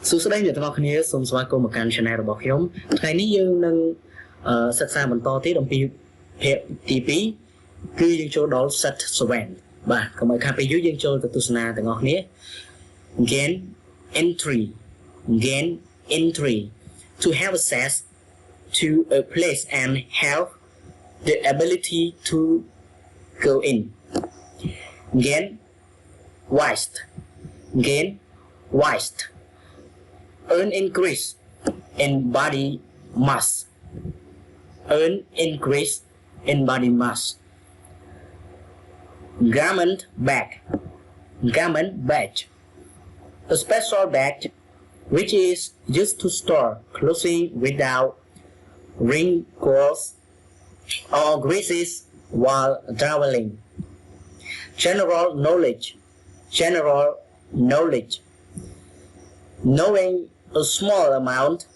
សួស្តីអ្នកទាំងអស់គ្នាសូមស្វាគមន៍មកកាន់ Channel របស់ខ្ញុំថ្ងៃនេះយើងនឹងសិក្សាបន្តទៀតអំពីភាគទី2គឺយើងចូលដល់ set 7បាទកុំឲ្យខាតពេលយូរយើងចូលទៅទស្សនាទាំងអស់គ្នា gain entry to have access to a place and have the ability to go in gain waist earn increase in body mass garment bag a special bag which is used to store clothing without wrinkles or creases while traveling. General knowledge knowing a small amount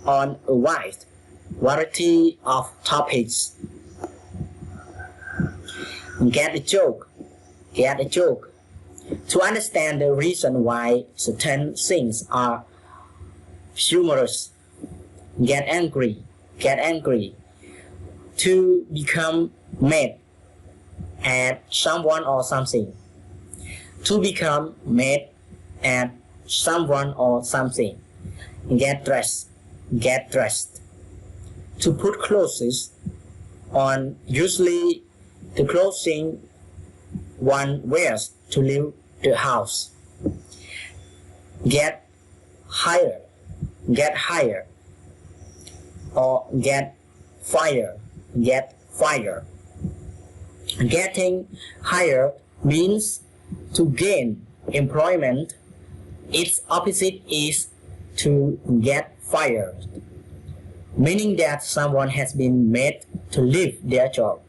on a wide variety of topics. Get a joke. To understand the reason why certain things are humorous. Get angry. To become mad at someone or something. To become mad at someone or something. Get dressed. To put clothes on, usually the clothing one wears to leave the house. Get hired or get fired. Getting hired means to gain employment. Its opposite is to get fired, meaning that someone has been made to leave their job.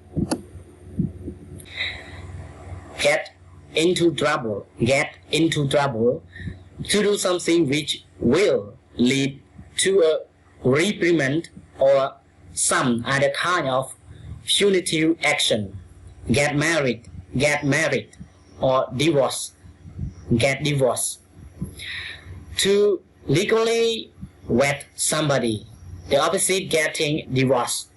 Get into trouble. To do something which will lead to a reprimand or some other kind of punitive action. Get married or divorce. Get divorced. To legally wed somebody. The opposite, getting divorced,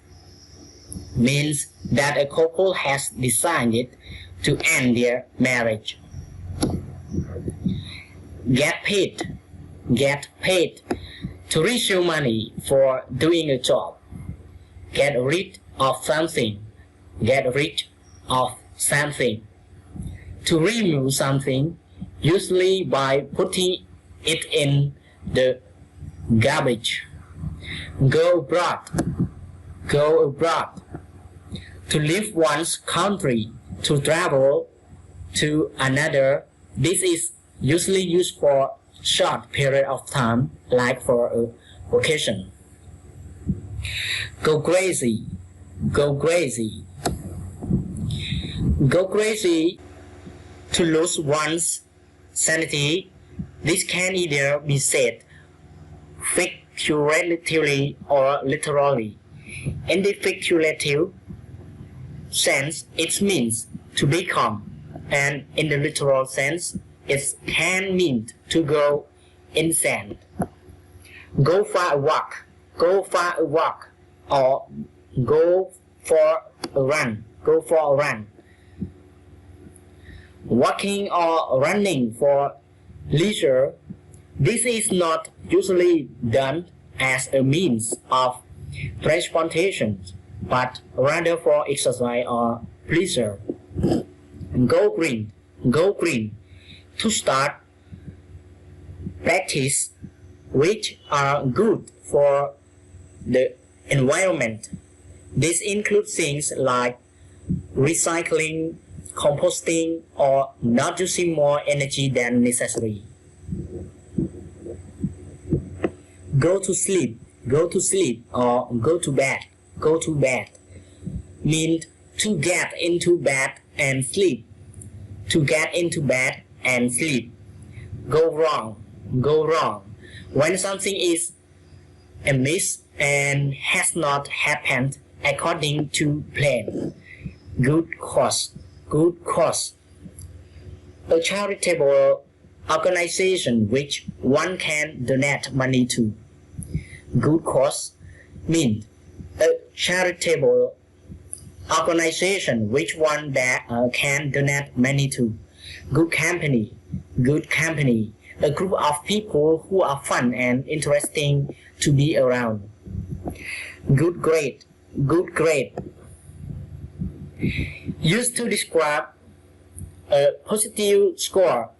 means that a couple has decided to end their marriage. Get paid to receive money for doing a job. Get rid of something. To remove something, usually by putting it in the garbage. Go abroad. To leave one's country to travel to another. This is usually used for short period of time, like for a vacation. Go crazy. To lose one's sanity. This can either be said figuratively or literally. In the figurative sense, it means to become, and in the literal sense, it can mean to go insane. Go for a walk, or go for a run. Walking or running for leisure. This is not usually done as a means of transportation, but rather for exercise or pleasure. Go green. To start practice which are good for the environment. This includes things like recycling, composting, or not using more energy than necessary. Go to sleep or go to bed means to get into bed and sleep. Go wrong when something is amiss and has not happened according to plan. Good cause. A charitable organization which one can donate money to. Good cause means a charitable organization which one that can donate money to. Good company, a group of people who are fun and interesting to be around. Good grade, used to describe a positive score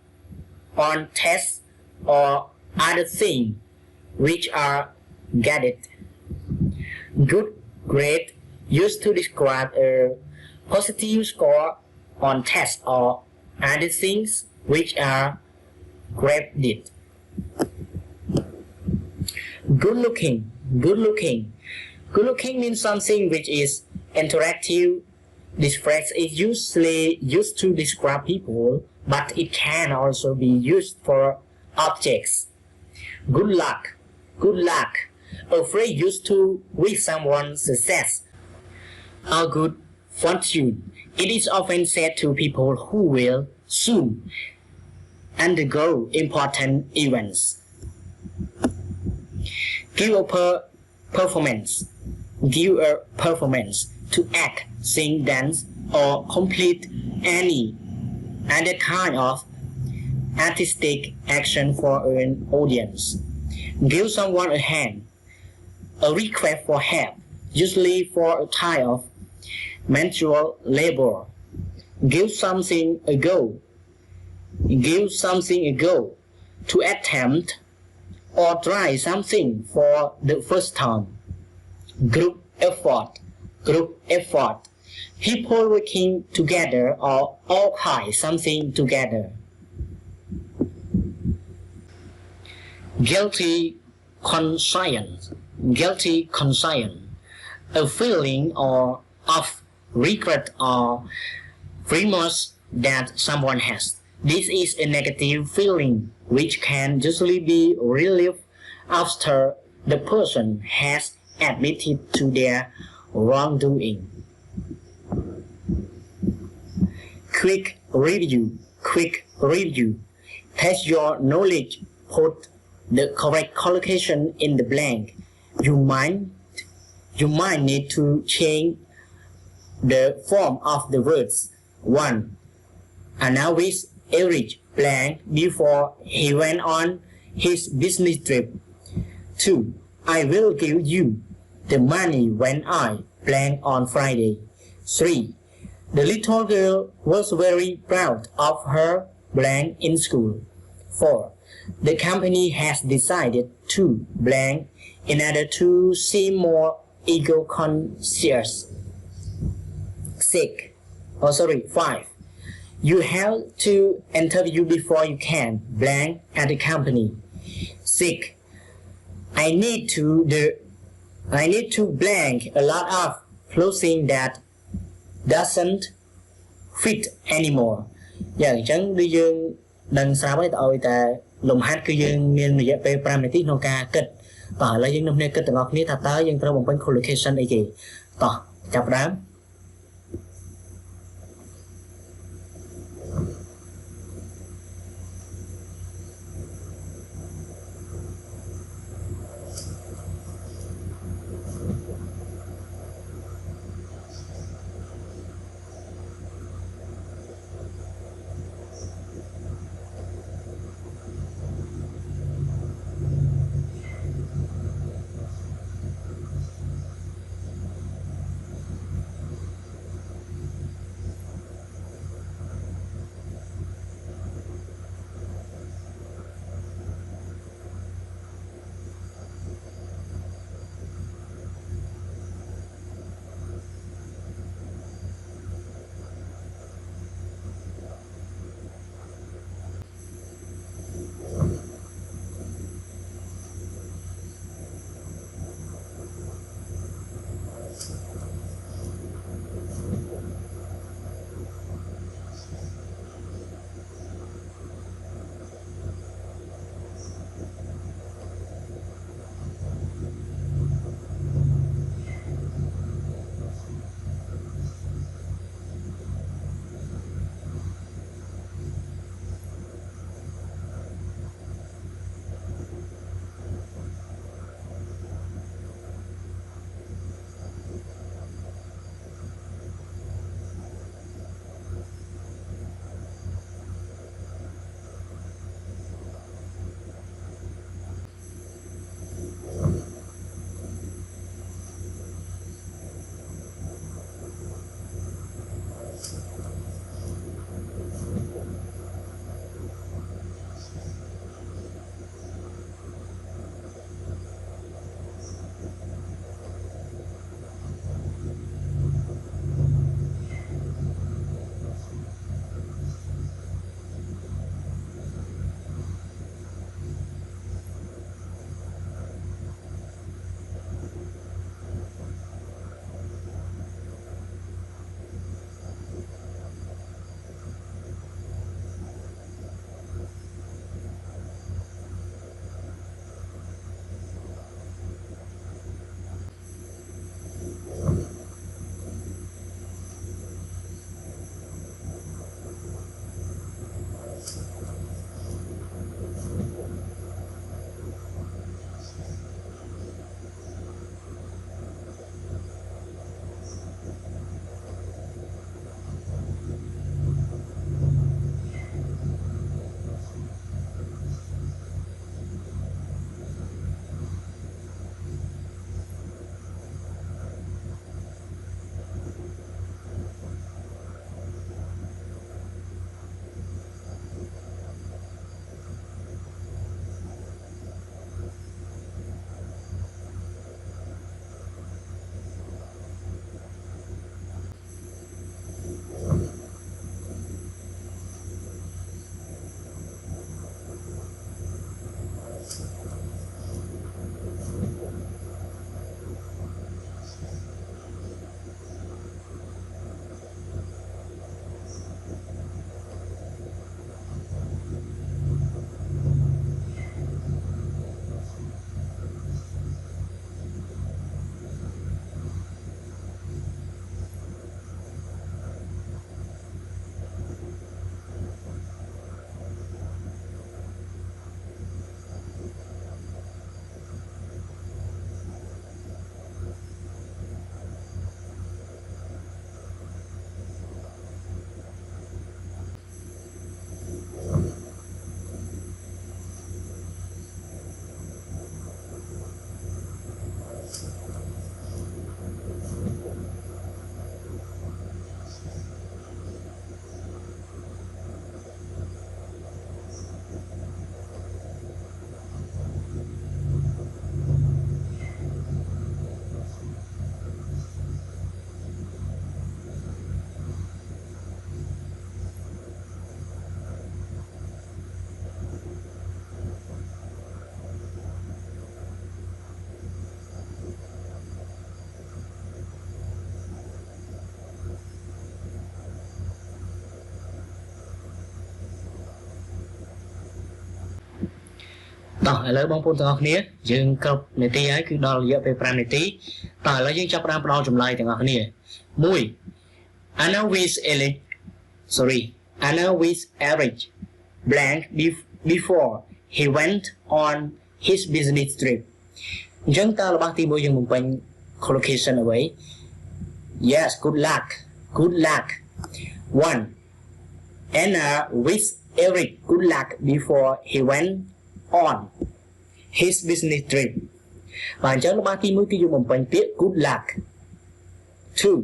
on tests or other things which are gathered. Good grade used to describe a positive score on tests or other things which are graded. Good looking means something which is interactive. This phrase is usually used to describe people, but it can also be used for objects. Good luck, a phrase used to wish someone success or good fortune. It is often said to people who will soon undergo important events. Give a performance, to act, sing, dance, or complete any other kind of artistic action for an audience. Give someone a hand, a request for help, usually for a type of manual labor. Give something a go, to attempt or try something for the first time. Group effort, people working together or organize something together. Guilty conscience, a feeling of regret or remorse that someone has. This is a negative feeling which can usually be relieved after the person has admitted to their wrongdoing. Quick review. Test your knowledge. Put the correct collocation in the blank. You might need to change the form of the words. 1. Anna wished Eric blank before he went on his business trip. 2. I will give you the money when I blank on Friday. 3. The little girl was very proud of her blank in school. 4. The company has decided to blank in order to seem more ego-conscious. 5. You have to interview before you can blank at the company. 6. I need to blank a lot of clothing that doesn't fit anymore. Giờ chẳng đi dương đằng sau với tội ta lùng hát cứ dương miền người về pram này tí nông ca kịch tỏ là dương nông này kịch ngọc ní thật tới dương tao bằng bên collocation ấy gì tỏ chập đám. Đó, lời bóng phôn từng nghĩa dương cập này tí ấy cứ đo dựa về pram này tí tại là dương chấp đo chùm lại từng nghĩa mùi Anna with Eric sorry Anna with Eric blank before he went on his business trip chúng ta là bác tí mùi dương một bệnh collocation ở vậy yes good luck one Anna with Eric good luck before he went on his business trip. Và chẳng là ba tí mới kêu dùng một bệnh tiết good luck. Two,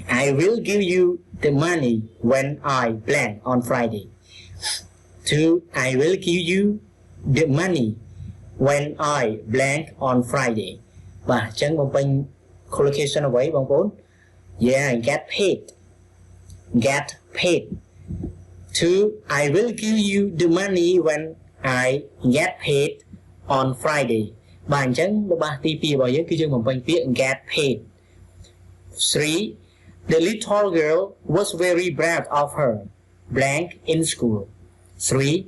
I will give you the money when I plan on Friday. Two, I will give you the money when I plan on Friday. Và chẳng một bệnh collocation ở vậy bằng vốn. Yeah, get paid. Two, I will give you the money when I get paid on Friday. Bạn chẳng ba tí pi bảo với cái chương bằng tiếng get paid. Three, the little girl was very proud of her blank in school. Three,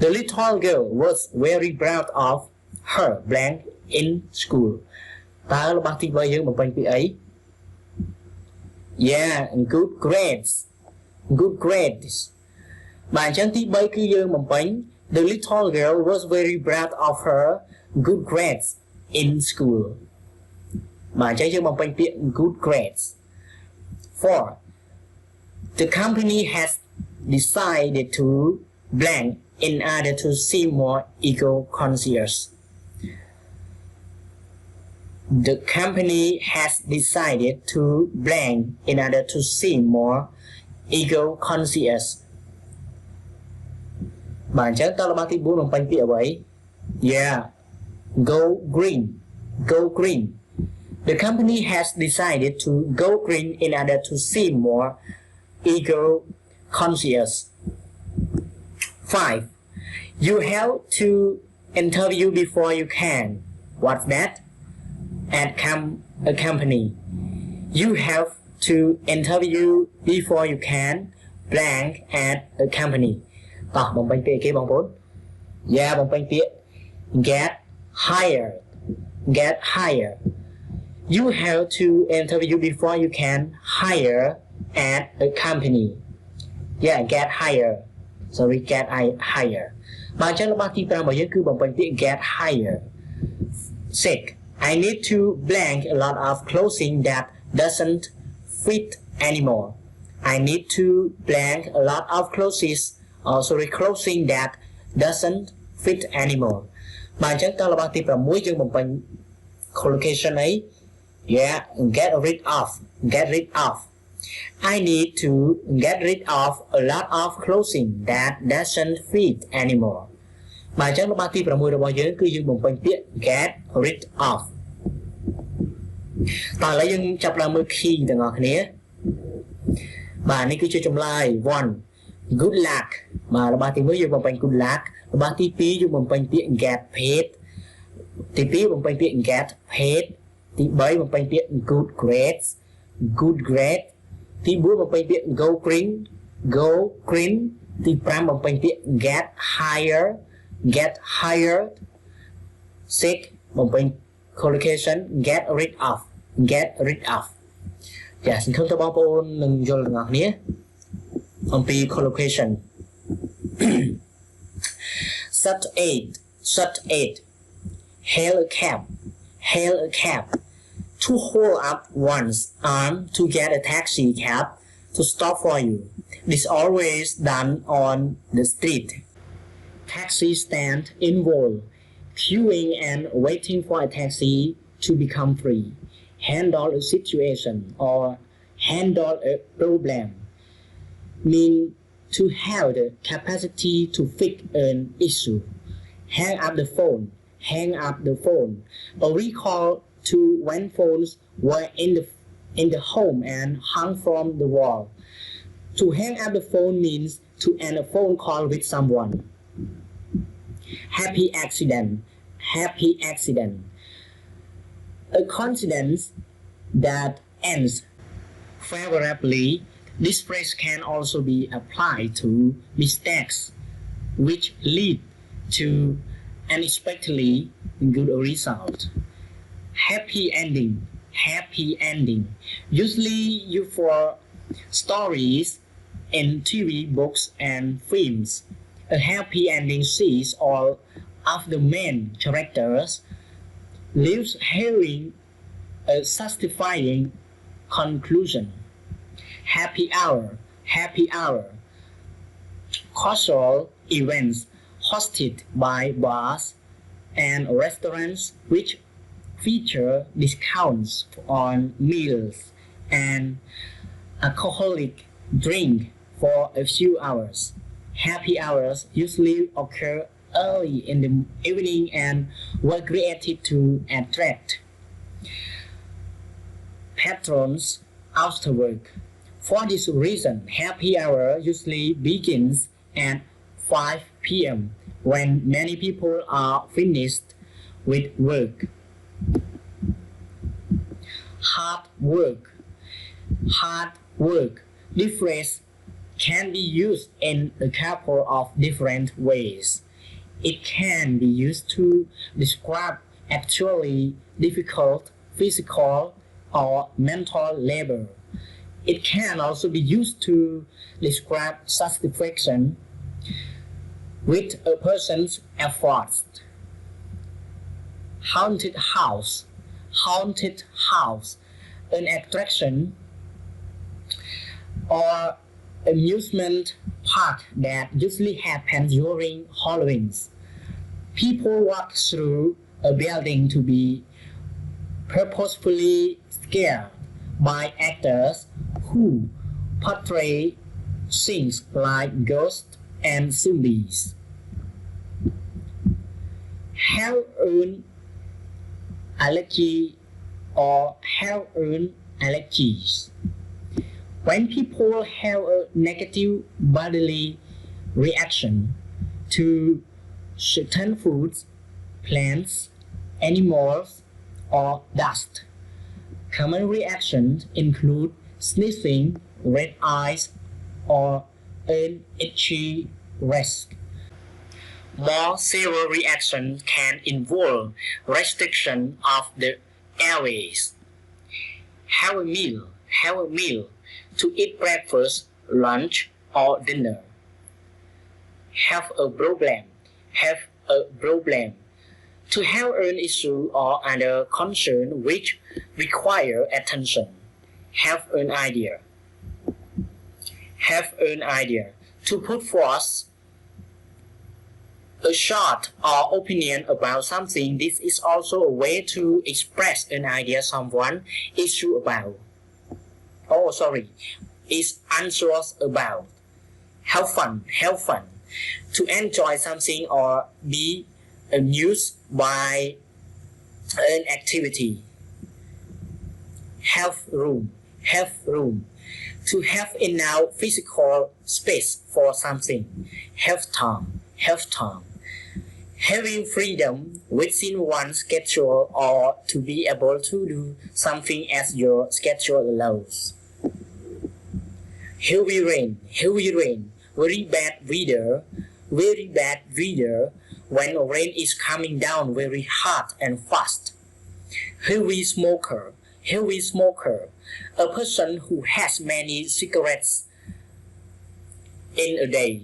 the little girl was very proud of her blank in school. Ta là ba tí bảo với bằng tiếng ấy. Yeah, good grades. Bạn chẳng tí bay cứ dương bằng bánh. The little girl was very proud of her good grades in school. Bạn chẳng dương bằng bánh tiện good grades. Four, the company has decided to blank in order to seem more eco-conscious. The company has decided to blank in order to seem more eco-conscious. Bạn chắc ta là ba tí 4 bằng bánh tỉa vậy. Yeah, go green. The company has decided to go green in order to seem more eco-conscious. 5. You have to interview before you can. What's that? At a company. You have to interview before you can blank at a company. Bằng bánh tỉa kia bằng 4. Yeah, bằng bánh tỉa get hired. You have to interview before you can hire at a company. Yeah, get hired. Sorry, get hired. Bạn chắc là ba tí bằng cứ bằng bánh tỉa get hired. 6. I need to blank a lot of clothing that doesn't fit anymore. I need to blank a lot of clothing that doesn't fit anymore. Bạn chắc ta là ba tí bằng mũi chân bằng bánh collocation ấy. Yeah, get rid of. I need to get rid of a lot of clothing that doesn't fit anymore. Bạn chắc là ba tí bằng mũi là bao giờ cứ dùng bằng bánh tiện get rid of. Ta là dân chập là mơ khi từ ngọt này. Bạn này cứ cho trong like. 1. Good luck. Mà là ba tí mới dùng bằng bánh good luck. Ba tí phí dùng bằng bánh tiện get paid. Tí phí bằng bánh tiện get paid. Tí 7 bằng bánh tiện good grades. Tí 4 bằng bánh tiện go green. Tí 5 bằng bánh tiện get hired. 6 bằng bánh collocation get rid of. Dạ, xin không cho bao ôn nâng vô là ngọt nhé. On P collocation. Such 8. Hail a cab. To hold up one's arm to get a taxi cab to stop for you. This always done on the street. Taxi stand involved queuing and waiting for a taxi to become free. Handle a situation or handle a problem. Mean to have the capacity to fix an issue. Hang up the phone. Or recall to when phones were in the home and hung from the wall. To hang up the phone means to end a phone call with someone. Happy accident. A coincidence that ends favorably. This phrase can also be applied to mistakes which lead to unexpectedly good result. Happy ending. Happy ending. Usually used for stories in TV, books, and films. A happy ending sees all of the main characters lives having a satisfying conclusion. Happy hour. Happy hour. Casual events hosted by bars and restaurants which feature discounts on meals and alcoholic drink for a few hours. Happy hours usually occur early in the evening and were created to attract patrons after work. For this reason, happy hour usually begins at 5 p.m. when many people are finished with work. Hard work. Hard work. This phrase can be used in a couple of different ways. It can be used to describe actually difficult physical or mental labor. It can also be used to describe satisfaction with a person's efforts. Haunted house. Haunted house. An attraction or amusement park that usually happens during Halloween. People walk through a building to be purposefully scared by actors who portray things like ghosts and zombies. Heroin allergy or heroin allergies. When people have a negative bodily reaction to certain foods, plants, animals, or dust, common reactions include sneezing, red eyes, or an itchy wrist. More severe reactions can involve restriction of the airways. Have a meal. Have a meal. To eat breakfast, lunch, or dinner. Have a problem. Have a problem. To have an issue or other concern which require attention. Have an idea. Have an idea. To put forth a short or opinion about something. This is also a way to express an idea someone is sure about. Is unsure about. Have fun. Have fun. To enjoy something or be amused by an activity. Have room. Have room. To have enough physical space for something. Have time. Have time. Having freedom within one's schedule or to be able to do something as your schedule allows. Heavy rain. Heavy rain. Very bad weather. Very bad weather when rain is coming down very hard and fast. Heavy smoker. Heavy smoker. A person who has many cigarettes in a day.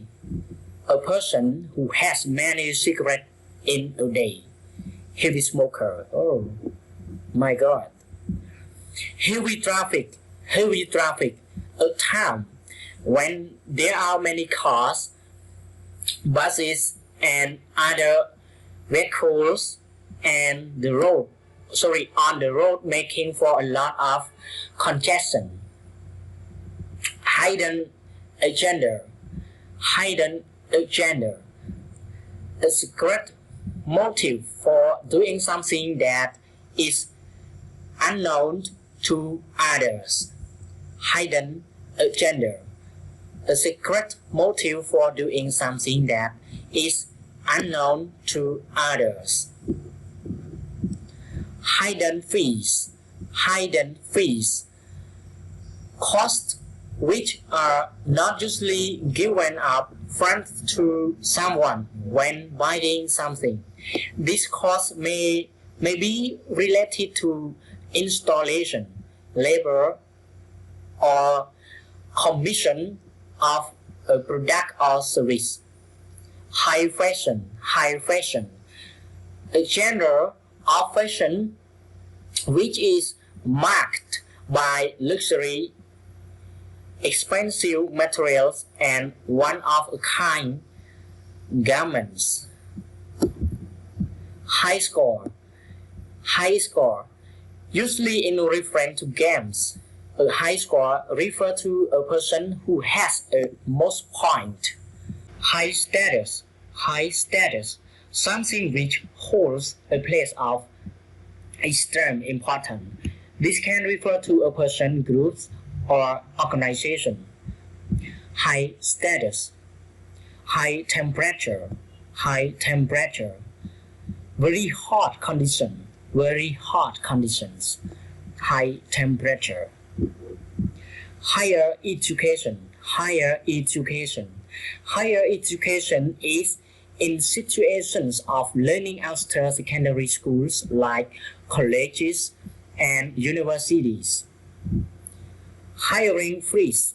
A person who has many cigarettes in a day. Heavy smoker. Oh my God. Heavy traffic. Heavy traffic. A time when there are many cars, buses, and other vehicles on the road making for a lot of congestion. Hidden agenda. Hidden agenda. A secret motive for doing something that is unknown to others. Hidden agenda. A secret motive for doing something that is unknown to others. Hidden fees. Hidden fees. Costs which are not usually given up front to someone when buying something. This cost may be related to installation, labor, or commission of a product or service. High fashion, a genre of fashion which is marked by luxury, expensive materials, and one-of-a-kind garments. High score, usually in reference to games. A high score refers to a person who has a most point. High status, something which holds a place of extreme importance. This can refer to a person, group, or organization. High status, high temperature, very hot conditions, high temperature. Higher education is in situations of learning after secondary schools like colleges and universities. Hiring freeze,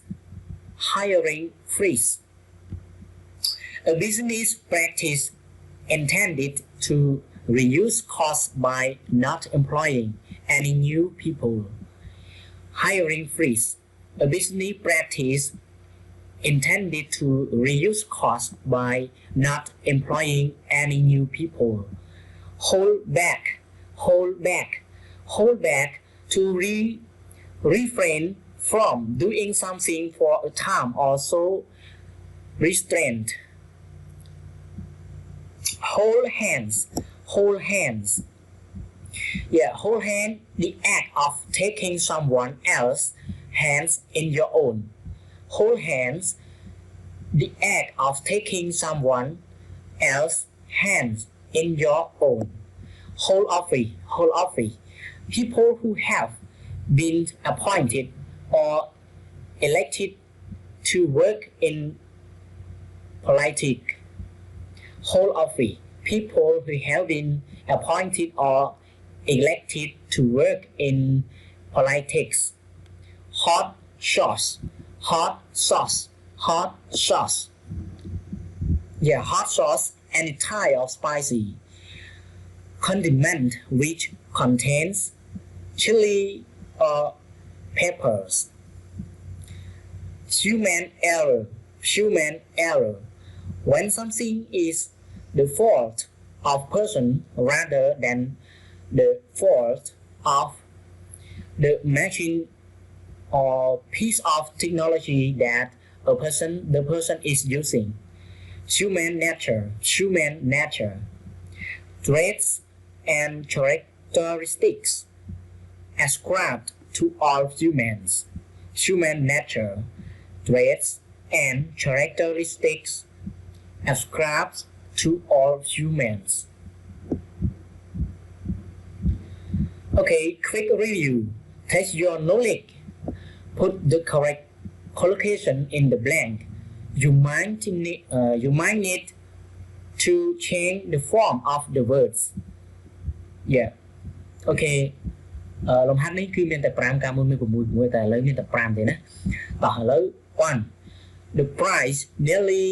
a business practice intended to reduce costs by not employing any new people. Hiring freeze, a business practice intended to reduce costs by not employing any new people. Hold back, to refrain from doing something for a time or so. Restraint. Hold hands. Hold hand, the act of taking someone else's hands in your own. Hold hands, the act of taking someone else's hands in your own. Hold office, people who have been appointed or elected to work in politics. Hold office, people who have been appointed or elected to work in politics. Hot sauce, hot sauce, any type of spicy condiment which contains chili or peppers. Human error, when something is the fault of person rather than the fault of the machine or piece of technology that the person is using. Human nature, traits and characteristics ascribed to all humans. Human nature, traits and characteristics ascribed to all humans. Okay, quick review. Test your knowledge. Put the correct collocation in the blank. You might need to change the form of the words. Yeah. Okay. លំហាត់នេះគឺមានតែ5ការមួយតែឥឡូវមានតែ5ទេណាតោះឥឡូវ 1 The price nearly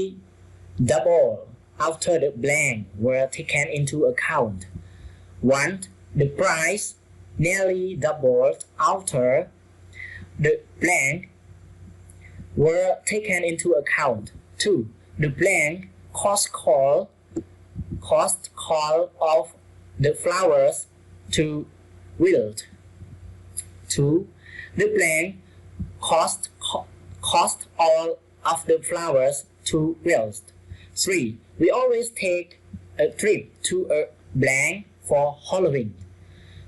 double after the blank were taken into account. 1 The price nearly doubled after the blank were taken into account. 2 The blank cost of the flowers to wilt. 2 The blank cost all of the flowers to wilt. 3 We always take a trip to a blank for Halloween.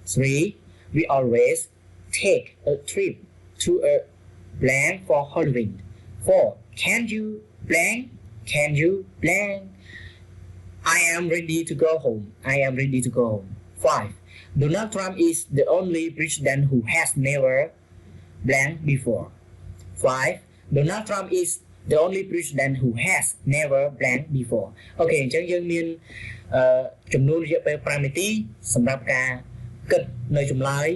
3 We always take a trip to a blank for Halloween. 4 Can you blank? I am ready to go home. 5 Donald Trump is the only president who has never blanked before. 5 Donald Trump is the only president who has never blanked before. Ok, chẳng dương miên chùm nôn dựa về 5 នាទី សម្រាប់ការគិតនៅចម្លើយ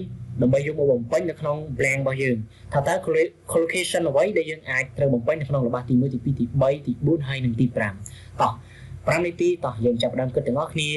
ដើម្បីយកមកបំពេញនៅក្នុង blank របស់យើងថាតើ collocation អ្វីដែលយើងអាចត្រូវបំពេញនៅក្នុងល្បះទី1ទី2ទី3ទី4ហើយនិងទី5តោះ 5 នាទីតោះយើងចាប់ផ្ដើមគិតទាំងអស់គ្នា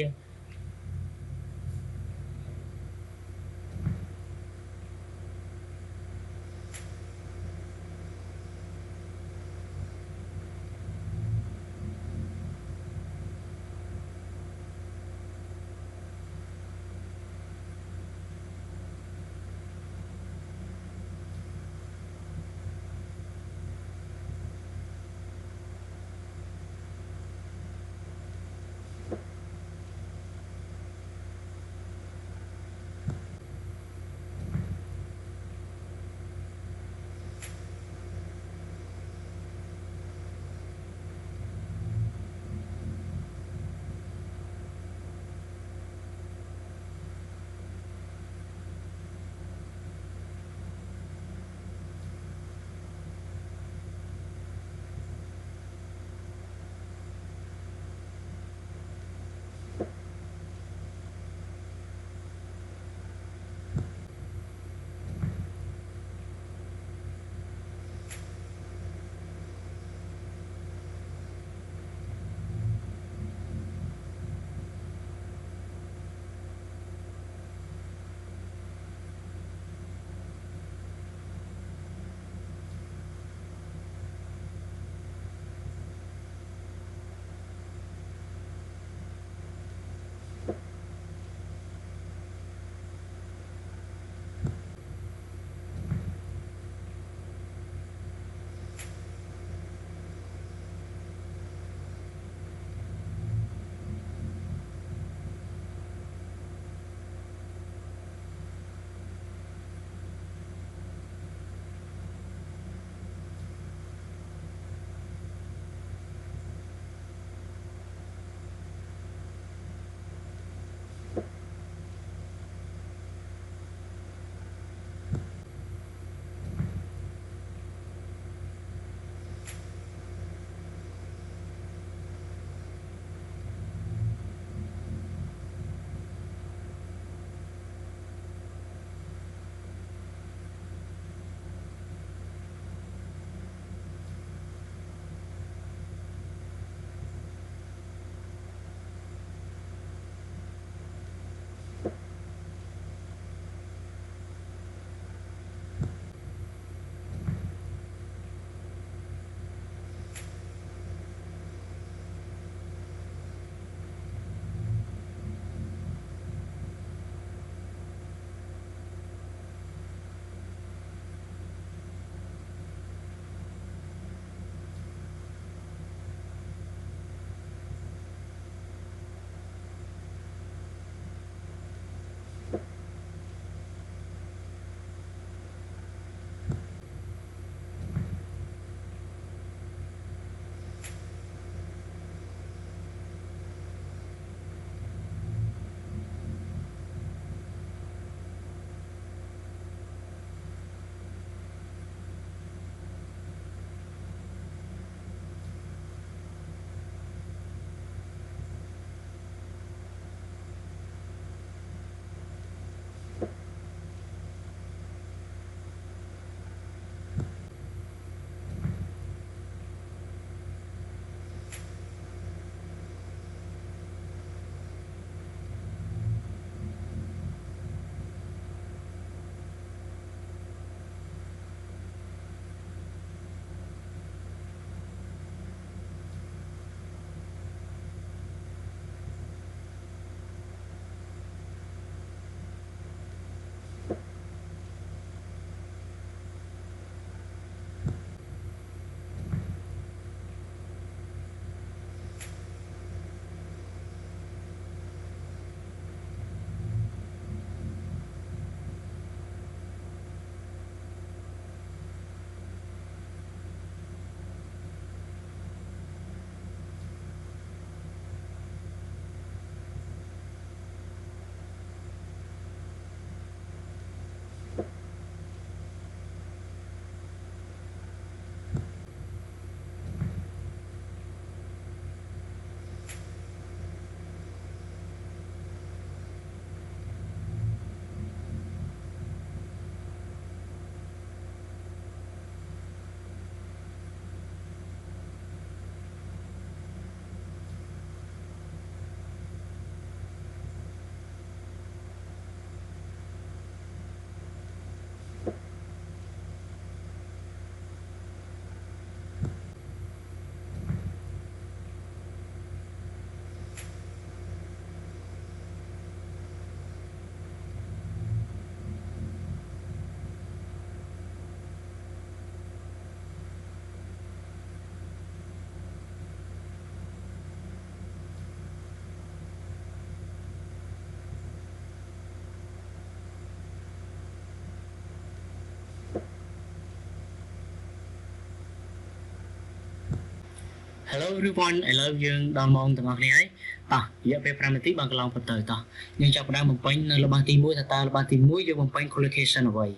Hello everyone, I love you. Đang mong từng ngọc này. Ta, giờ về phần tí bằng cái lòng Phật tử ta. Nhưng chắc đang một bánh là bằng tí mũi ta là bằng tí mũi vô bằng bánh collocation vậy.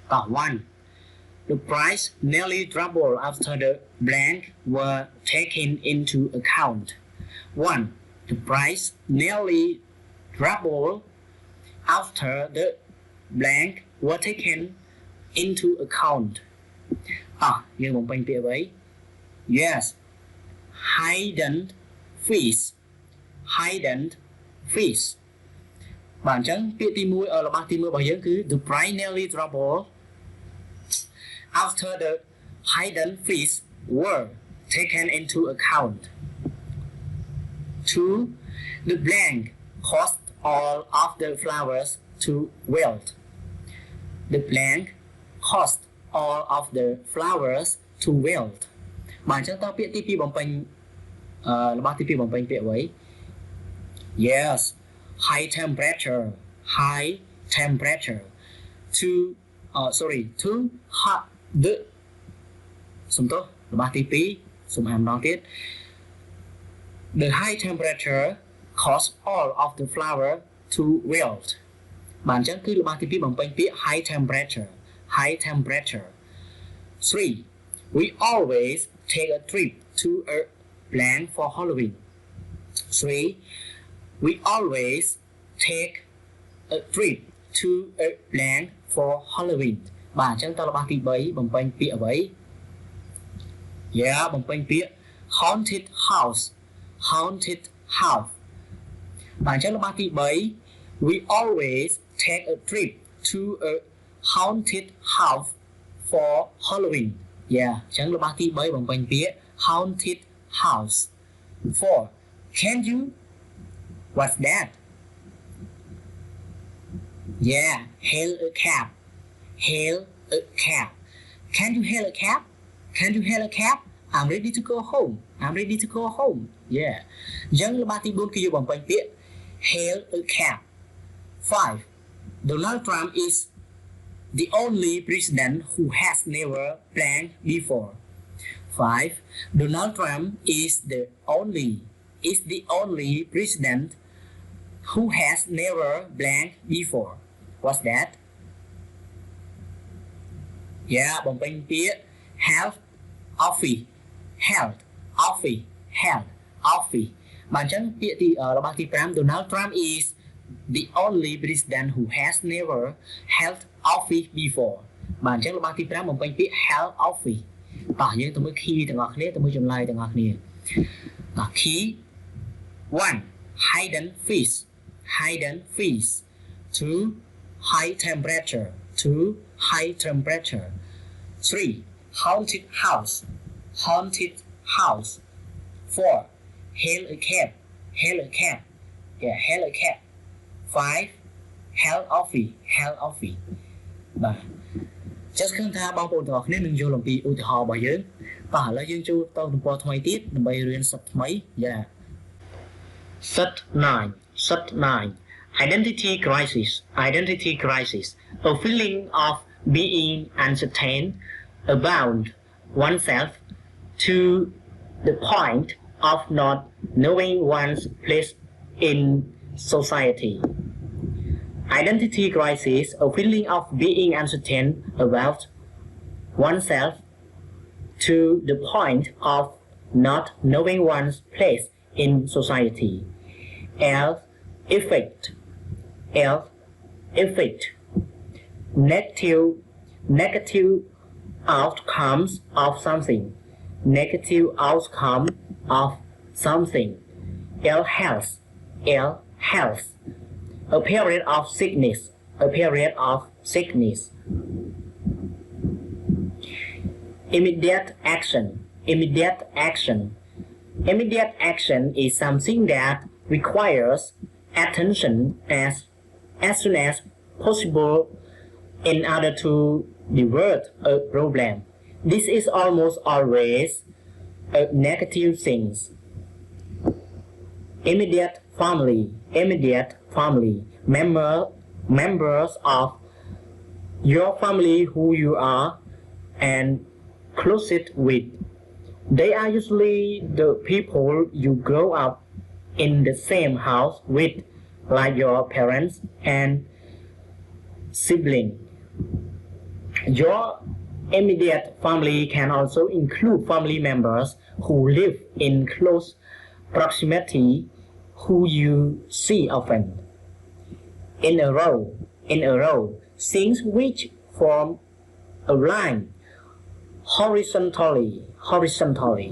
Ta one. The price nearly doubled after the blank were taken into account. One. The price nearly doubled after the blank were taken into account. Nhưng bằng bánh bịa vậy. Yes. Hidden fees. Hidden fees. Bản chất bịa tí mũi ở là bằng tí mũi bảo dưỡng cứ the price nearly doubled after the hidden fees were taken into account. 2. The blank cost all of the flowers to wilt. The blank cost all of the flowers to wilt. Bản chất tao biết TP bằng bánh là bao TP bằng bánh bịa vậy. Yes, high temperature. To hot the sum tốt là bao TP sum hàm đó tiết. The high temperature cause all of the flower to wilt. Bản chất cứ là bao TP bằng bánh bịa high temperature. 3. We always take a trip to a blank for Halloween. 3. We always take a trip to a blank for Halloween. Bản chân ta là ba tí bấy bằng bánh bịa bấy. Yeah, bằng bánh bịa haunted house. Bản chân là ba tí bấy. We always take a trip to a haunted house for Halloween. Yeah, chẳng là ba tí bấy bằng bánh bịa haunted house. 4. Can you? What's that? Yeah, hail a cab. Can you hail a cab? I'm ready to go home. Yeah. Chẳng là ba tí bốn kia bằng bánh bịa hail a cab. 5. Donald Trump is the only president who has never blanked before. 5. Donald Trump is the only president who has never blanked before. What's that? Yeah, bằng bánh bịa health office. Bản chân bịa thì là ba tí pram Donald Trump is the only president who has never held office before. Bản chất là ba tí pram bằng bánh bịa held office. Tỏ nhiên tôi mới khi từng ngọt nế tôi mới chùm lại từng ngọt nế. Key 1. Hidden fees. 2. High temperature. 3. Haunted house. 4. Hail a cab. Yeah, hail a cab. 5. Health office. 3. Just khăn tha bao bồn thọc nên đừng vô lòng bị ưu thị họ bởi dưỡng. Và là dương chu tao đừng bỏ thoại tiết đừng bày riêng sạch mấy. Yeah. Set 9. Identity crisis. A feeling of being uncertain about oneself to the point of not knowing one's place in society. Identity crisis, a feeling of being uncertain about oneself to the point of not knowing one's place in society. Health effect. Negative outcomes of something. Ill health. A period of sickness. Immediate action. Immediate action is something that requires attention as soon as possible in order to divert a problem. This is almost always a negative thing. Immediate family. Members of your family who you are and closest with. They are usually the people you grow up in the same house with, like your parents and siblings. Your immediate family can also include family members who live in close proximity, who you see often. In a row, things which form a line horizontally,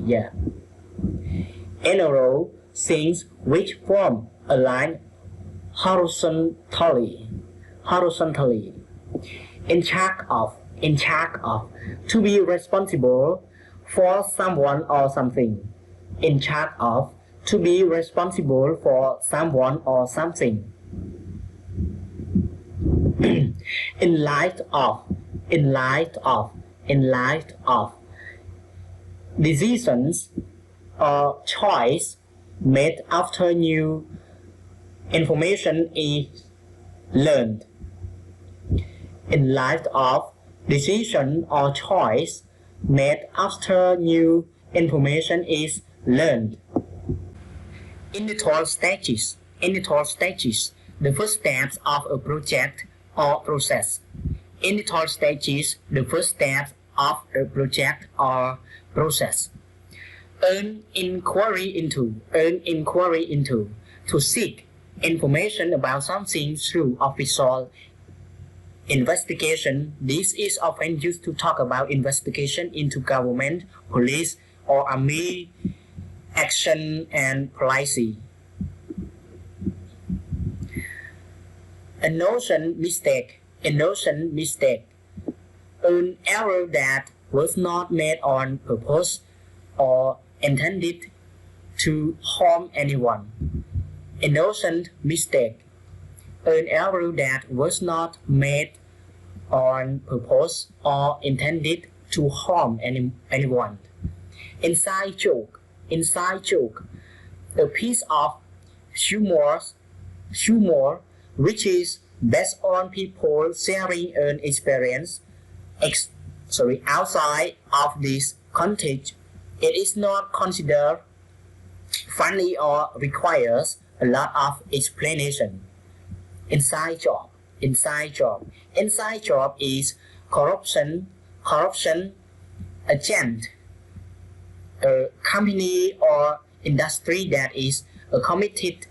yeah. In a row, things which form a line horizontally. In charge of, to be responsible for someone or something. In charge of, to be responsible for someone or something. in light of, decisions or choice made after new information is learned. In light of, decision or choice made after new information is learned. Initial stages, the first steps of a project or process. Initial stages, the first steps of a project or process. Earn inquiry into, to seek information about something through official investigation. This is often used to talk about investigation into government, police, or army action and policy. A notion mistake, an error that was not made on purpose or intended to harm anyone. Innocent mistake, an error that was not made on purpose or intended to harm anyone. Inside joke, a piece of humor which is based on people sharing an experience outside of this context. It is not considered funny or requires a lot of explanation. Inside job is corruption agent, a company or industry that is committed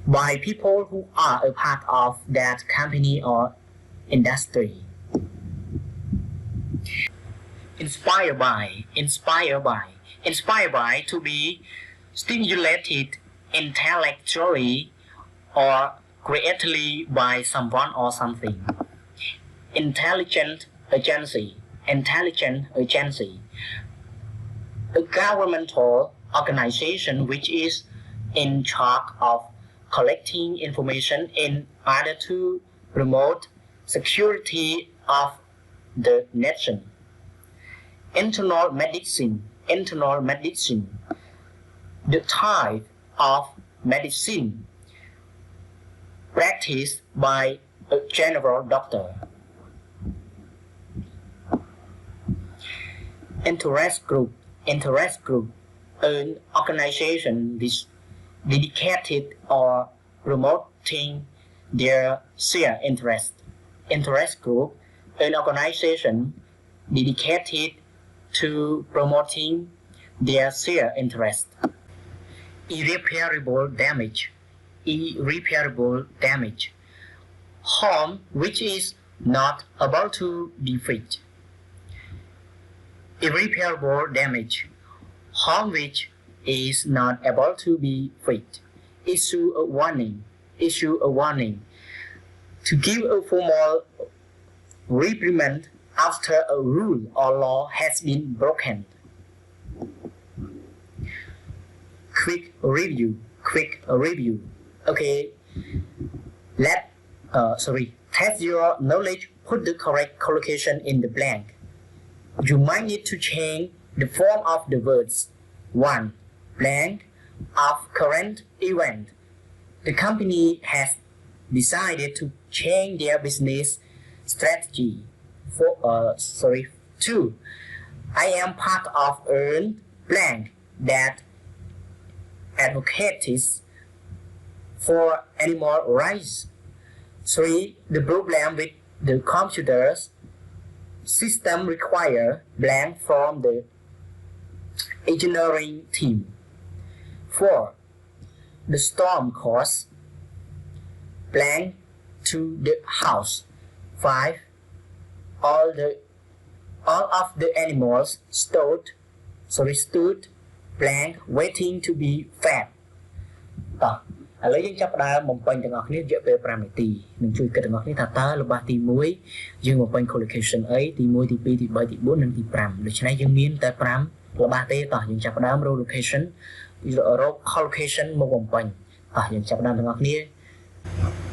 by people who are a part of that company or industry. Inspired by, to be stimulated intellectually or creatively by someone or something. Intelligent agency, a governmental organization which is in charge of collecting information in order to promote security of the nation. Internal medicine, the type of medicine practiced by a general doctor. Interest group, an organization dedicated or promoting their shared interest. Interest group, an organization dedicated to promoting their shared interest. Irreparable damage, harm which is not about to be fixed. Irreparable damage, harm which is not able to be fixed. Issue a warning, to give a formal reprimand after a rule or law has been broken. Quick review. Okay, test your knowledge. Put the correct collocation in the blank. You might need to change the form of the words. 1. Blank of current event. The company has decided to change their business strategy. 2. I am part of a blank that advocates for animal rights. 3. The problem with the computer's system requires blank from the engineering team. 4. The storm caused blank to the house. 5. All of the animals stood blank waiting to be fed. ឥឡូវយើងចាប់ផ្ដើមបំពេញទាំងអស់គ្នារយៈពេល5នាទីនឹងជួយគិតទាំងអស់គ្នាថាតើរបស់ទី1យើងបំពេញ collocation អីទី1ទី2ទី3ទី4និងទី5ដូច្នេះយើងមានតែ5របស់ទេតោះយើងចាប់ផ្ដើម row location រក collocation មកបំពេញតោះយើងចាប់ផ្ដើមទាំងអស់គ្នា Collocation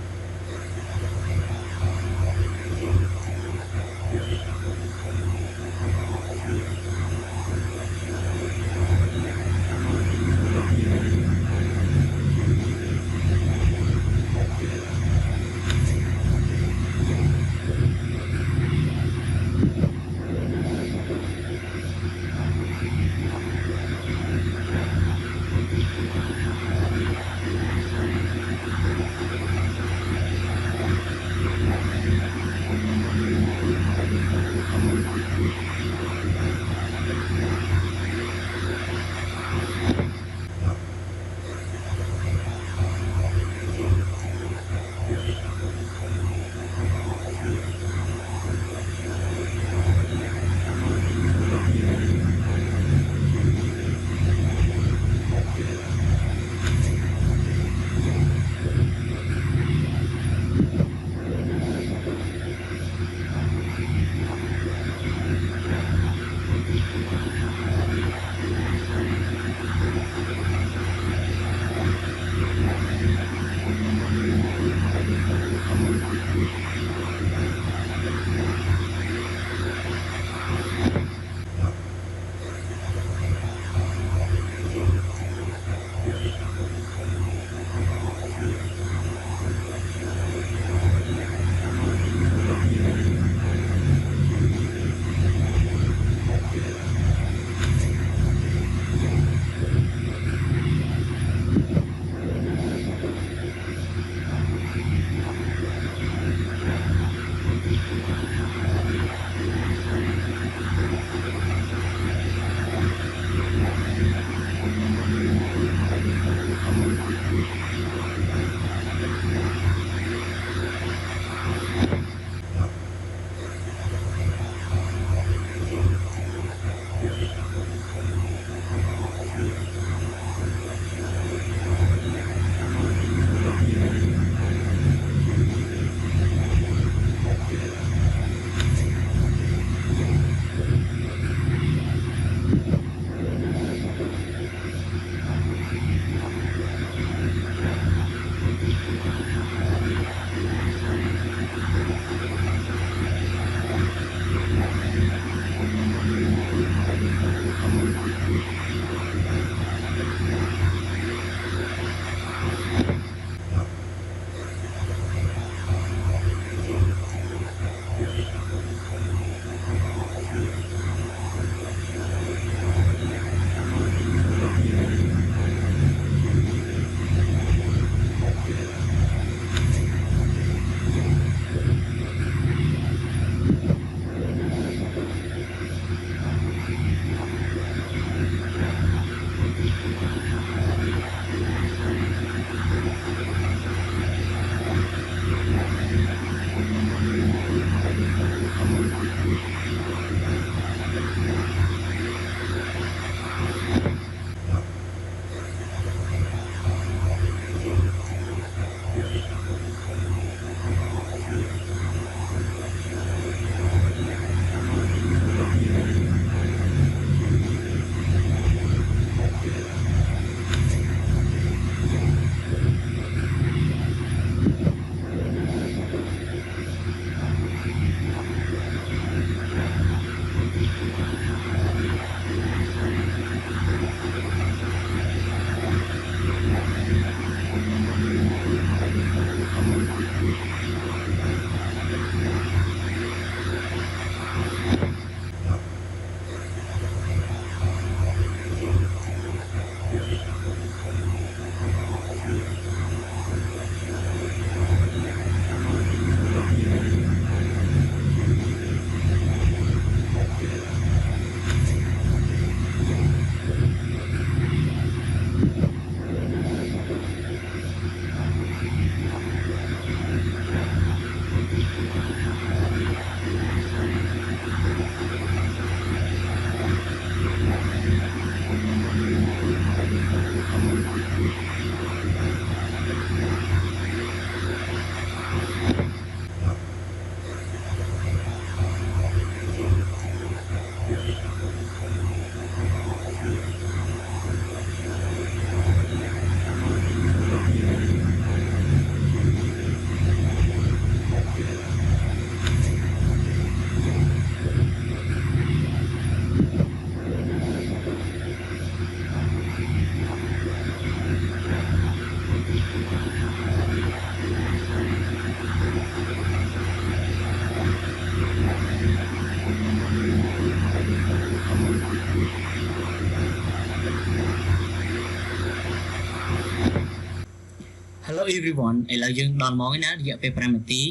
everyone ឥឡូវយើងដល់មកណារយៈពេល5នាទី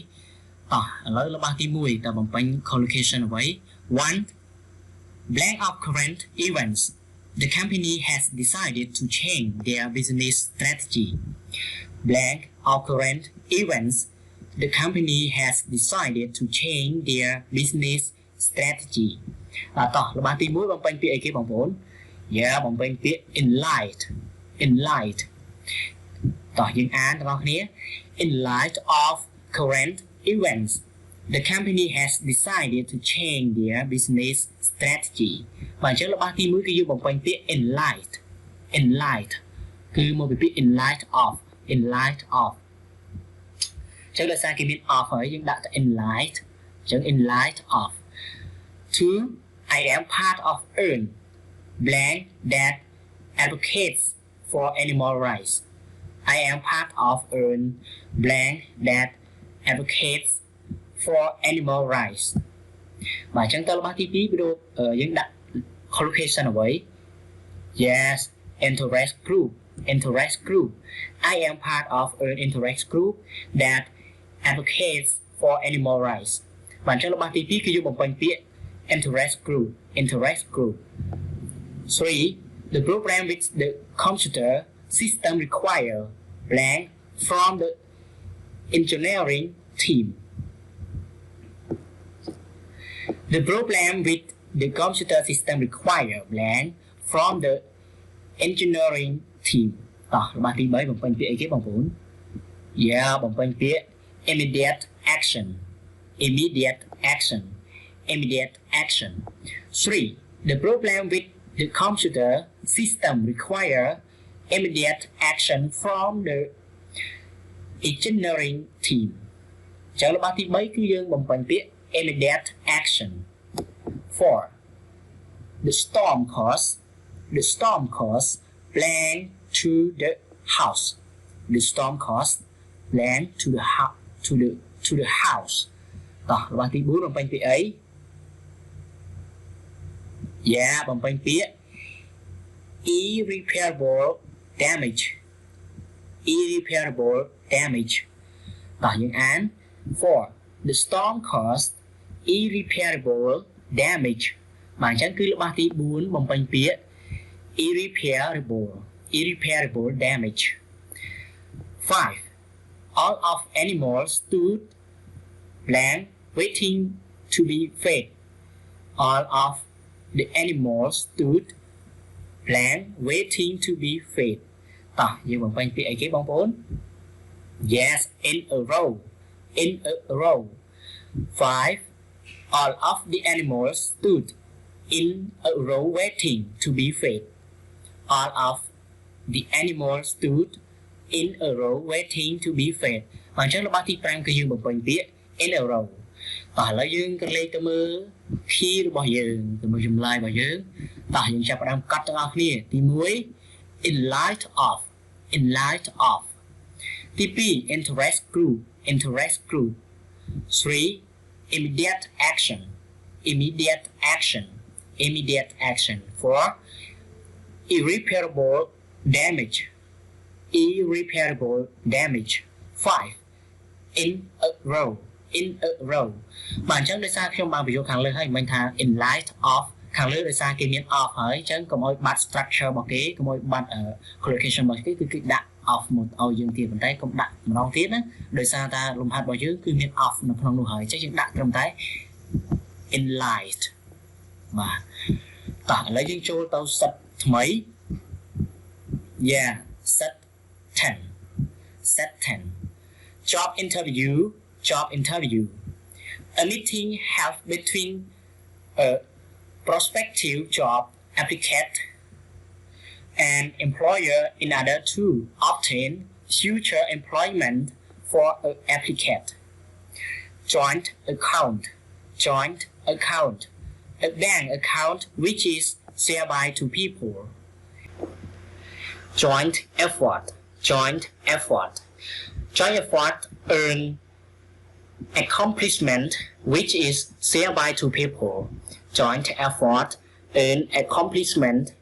តោះឥឡូវរបស់ទី1តើបំពេញ collocation អ្វី 1 blank of current events the company has decided to change their business strategy blank of current events the company has decided to change their business strategy តោះរបស់ទី1បំពេញពាក្យអីគេបងប្អូនបំពេញពាក្យ in light តោះយើងអានទាំងអស់គ្នា in light of current events the company has decided to change their business strategy បាទអញ្ចឹងរបស់ទី1គឺយើងបំពេញពាក្យ in light គឺមកពីពាក្យ in light of អញ្ចឹងដោយសារគេមាន of ហើយយើងដាក់តែ in light អញ្ចឹង in light of 2 I am part of earn blank that advocates for animal rights I am part of earn blank that advocates for animal rights បាទអញ្ចឹងតើរបស់ទី2វីដេអូយើងដាក់ collocation អ្វី yes interest group I am part of an interest group that advocates for animal rights បាទអញ្ចឹងរបស់ទី2គឺយើងបំពេញពាក្យ interest group 3 the program which the computer system require blank from the engineering team the program with the computer system require blank from the engineering team តោះរបស់ទី3បំពេញពាក្យអីគេបងប្អូនបំពេញពាក្យ immediate action 3 the program with the computer system require immediate action from the engineering team ចឹងរបស់ទី3គឺយើងបំពេញពាក្យ immediate action 4 the storm caused blank to the house the storm caused blank to the house តោះរបស់ទី4បំពេញពាក្យអីបំពេញពាក្យ irreparable damage តោះយើងអាន 4 the storm caused irreparable damage បាទអញ្ចឹងគឺរបស់ទី4បំពេញពាក្យ irreparable damage 5 all of animals stood blank waiting to be fed all of the animals stood blank waiting to be fed តោះយើងបំពេញពាក្យអីគេបងប្អូន yes in a row 5 all of the animals stood in a row waiting to be fed all of the animals stood in a row waiting to be fed បាទអញ្ចឹងរបស់ទី5គឺយើងបំពេញពាក្យ in a row តោះឥឡូវយើងក៏លេខទៅមើល key របស់យើងទៅមើលចម្លើយរបស់យើងតោះយើងចាប់ផ្ដើមកត់ទាំងអស់គ្នាទី1 in light of ទី2 interest group 3 immediate action 4 irreparable damage 5 in a row បាទអញ្ចឹងដោយសារខ្ញុំបានបញ្យល់ខាងលើហើយមិនថា in light of ខាងលើដោយសារគេមាន of ហើយអញ្ចឹងកុំឲ្យបាត់ structure របស់គេកុំឲ្យបាត់ collocation របស់គេគឺដាក់ of មកឲ្យយើងទៀតប៉ុន្តែកុំដាក់ម្ដងទៀតណាដោយសារតែលំហាត់របស់យើងគឺមាន of នៅក្នុងនោះហើយអញ្ចឹងយើងដាក់ត្រឹមតែ in light បាទតោះឥឡូវយើងចូលទៅ set ថ្មី set 10 job interview a meeting held between a prospective job applicant and employer in order to obtain future employment for an applicant joint account a bank account which is shared by two people joint effort earn accomplishment which is shared by two people joint effort earn accomplishment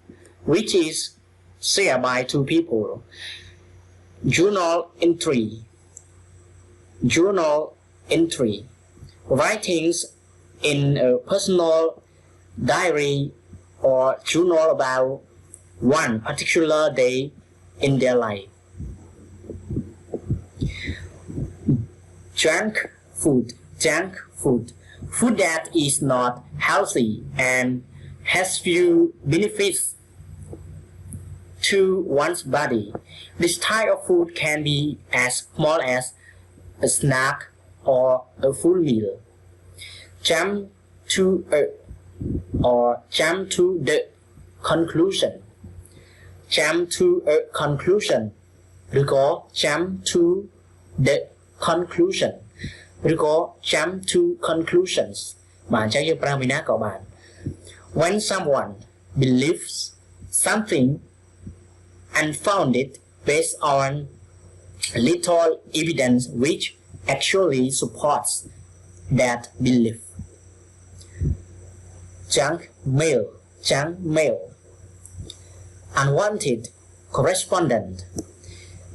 which is shared by two people journal entry, journal entry, writings in a personal diary or journal about one particular day in their life. Junk food, junk food, food that is not healthy and has few benefits to one's body. This type of food can be as small as a snack or a full meal. Jump to the conclusion. Jump to a conclusion ឬក៏ jump to the conclusion ឬក៏ jump to conclusions បាទអញ្ចឹងយើងប្រើវិណាក៏បាន When someone believes something unfounded based on little evidence which actually supports that belief. Junk mail, junk mail. Unwanted correspondent.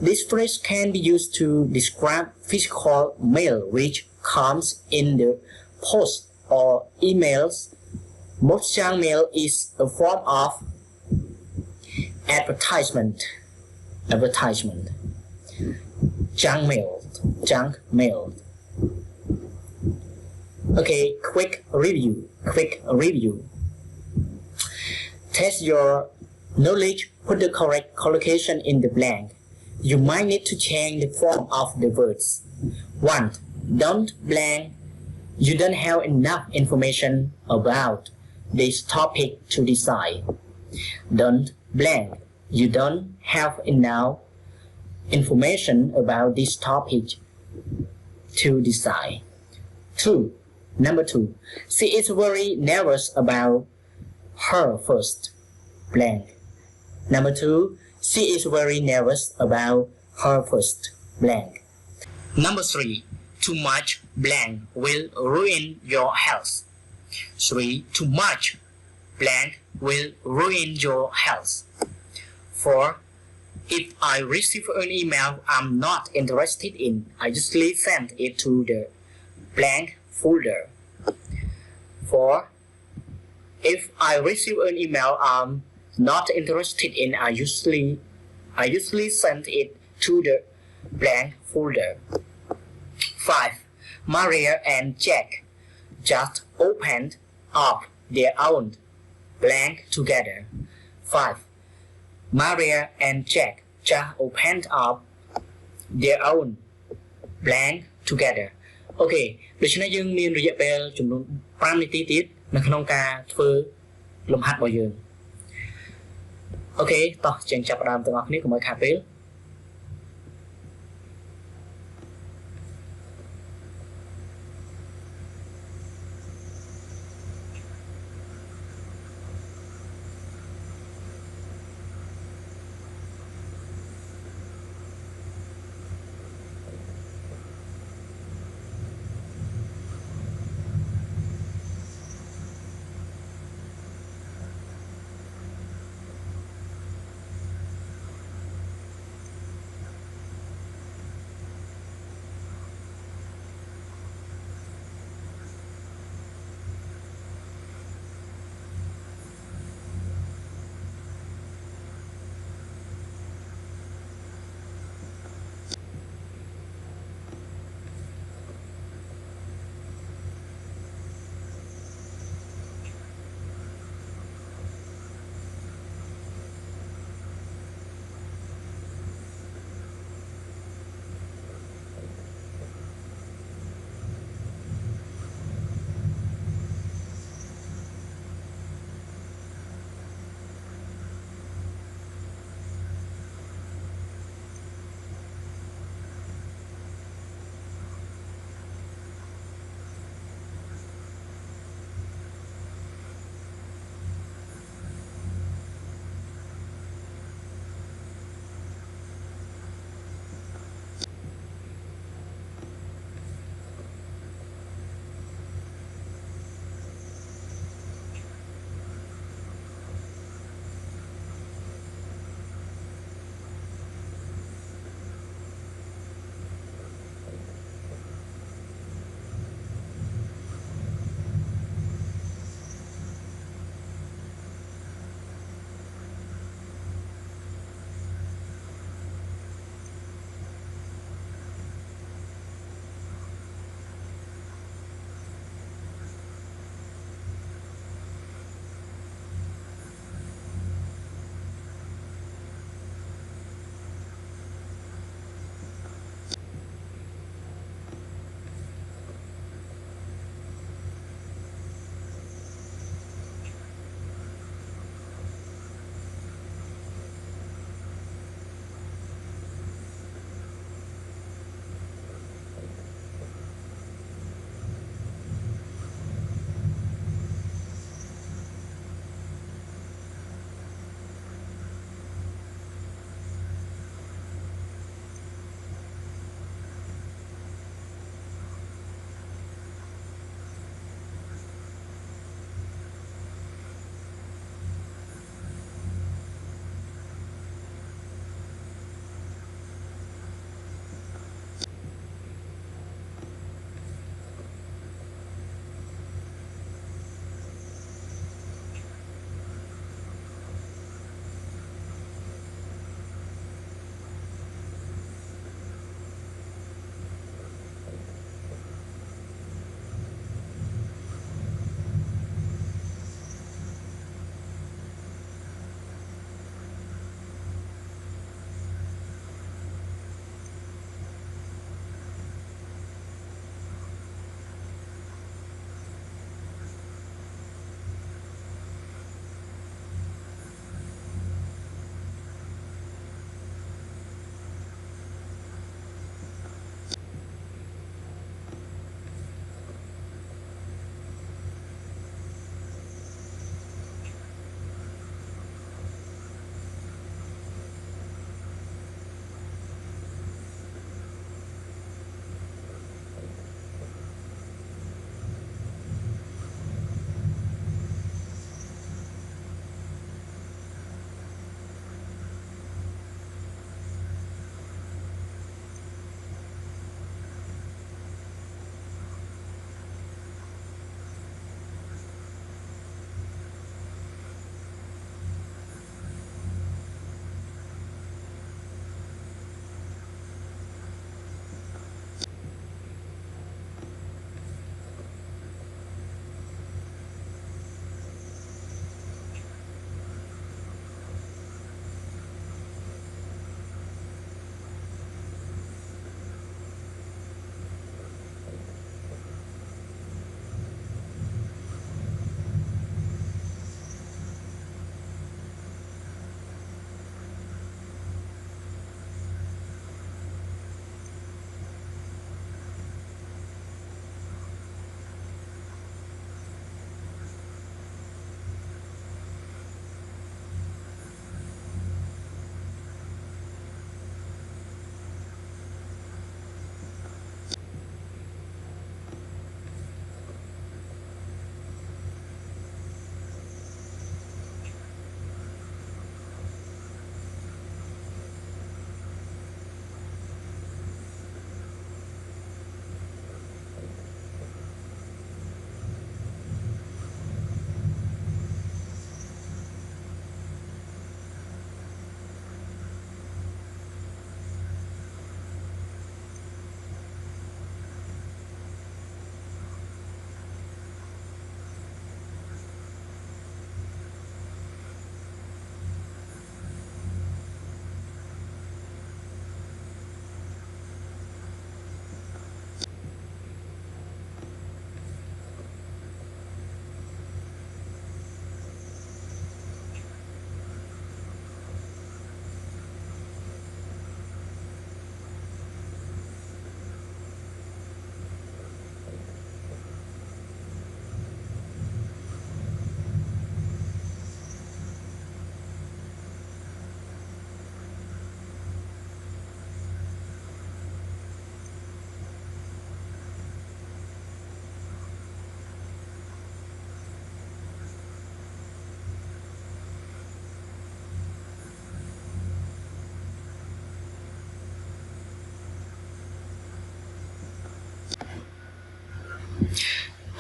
This phrase can be used to describe physical mail which comes in the post or emails. Most junk mail is a form of advertisement. Junk mail, junk mail. Okay, quick review. Test your knowledge, put the correct collocation in the blank. You might need to change the form of the words. 1. Don't blank. You don't have enough information about this topic to decide. Don't blank. You don't have enough information about this topic to decide. 2. Number 2. She is very nervous about her first blank. Number 2. She is very nervous about her first blank. Number 3. Too much blank will ruin your health. 3. Too much blank will ruin your health. 4. If I receive an email I'm not interested in, I usually send it to the blank folder. 4. If I receive an email I'm not interested in, I usually send it to the blank folder. 5. Maria and Jack just opened up their own blank together. 5. Maria and Jack just opened up their own blank together. អូខេដូច្នេះយើងមានរយៈពេលចំនួន5នាទីទៀតនៅក្នុងការធ្វើលំហាត់របស់យើងអូខេតោះយើងចាប់ផ្ដើមទាំងអស់គ្នាកុំឲ្យខាតពេល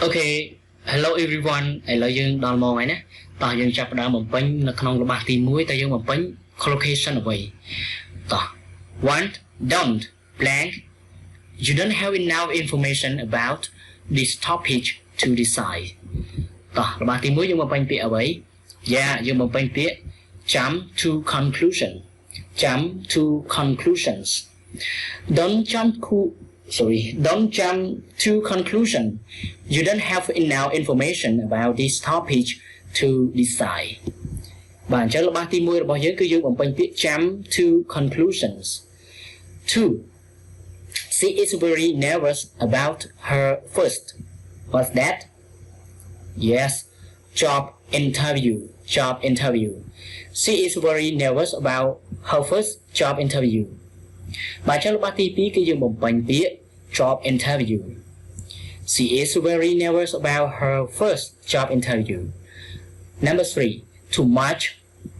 Okay, hello everyone. I love you đòn mò này. Ta dương chập đã một bánh là không có bạc tìm muối. Ta dương một bánh collocation away. Ta want don't blank. You don't have enough information about this topic to decide. Ta là bạc tìm muối dương một bánh tía away. Yeah, dương một bánh tía. Jump to conclusion. Jump to conclusions. Don't jump to conclusion. You don't have enough information about this topic to decide. Bạn cho là ba tí mùi bao giờ cứ dùng bằng bánh tiết jump to conclusions. 2. She is very nervous about her first. What's that? Yes, job interview. Job interview. She is very nervous about her first job interview. Bạn cho là ba tí cứ dùng bằng bánh tiết job interview. She is very nervous about her first job interview. Number 3. Too much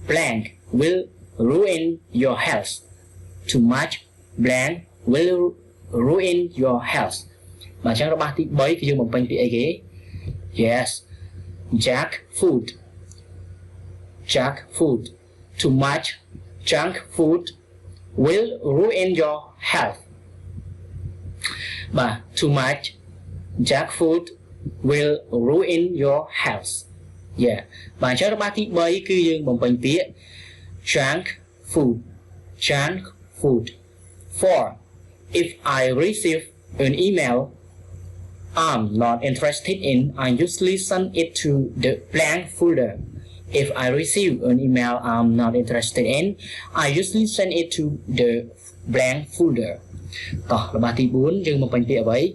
blank will ruin your health. Too much blank will ruin your health. Bạn chắc là ba tí bấy cái dùng một bánh tí ấy ghế. Yes. Junk food. Junk food. Too much junk food will ruin your health. But too much junk food will ruin your health. Yeah. Bạn cho ba tí bấy cứ dương bằng bánh tía junk food. Junk food. 4. If I receive an email I'm not interested in, I usually send it to the blank folder. If I receive an email I'm not interested in, I usually send it to the blank folder. Đó là ba tí 4 dương bằng bánh tía bấy.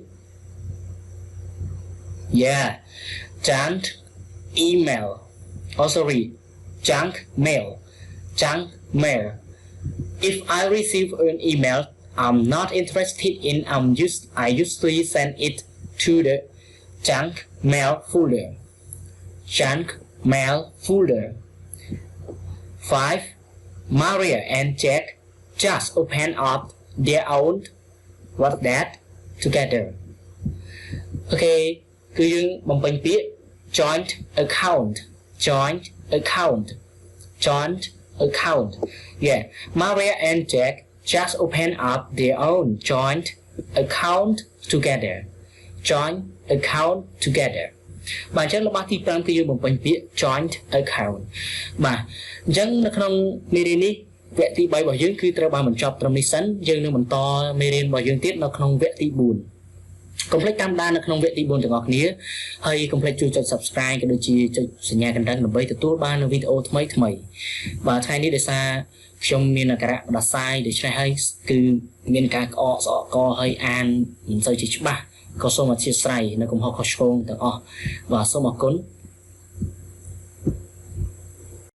Yeah, junk email. Oh sorry, junk mail. Junk mail. If I receive an email I'm not interested in, I usually send it to the junk mail folder. Junk mail folder. 5. Maria and Jack just opened up their own what's that together. Okay. Cứ dương bằng bánh tía joint account. Joint account. Joint account. Yeah. Maria and Jack just opened up their own joint account together. Joint account together. Bạn chắc là ba tí prang cứ dương bằng bánh tía joint account. Mà dân nó không mê đi ní vẽ tí bay bảo dương cứ tra ba mình chọc trong đi sẵn dương nó mình to mê đi bảo dương tiết nó không vẽ tí buồn. Complete tam đa nó không vẽ tí buồn từ ngọt nía hay complete chui cho subscribe cái đôi chi cho sinh nhà cần đăng là bây từ tốt ba nó video thay và thay ní để xa trong miền là cả đặt sai để cho hay cứ miền cả co hơi an mình chơi chỉ ba có số mà chia sẻ nó cũng học khó khăn từ và số mà cuốn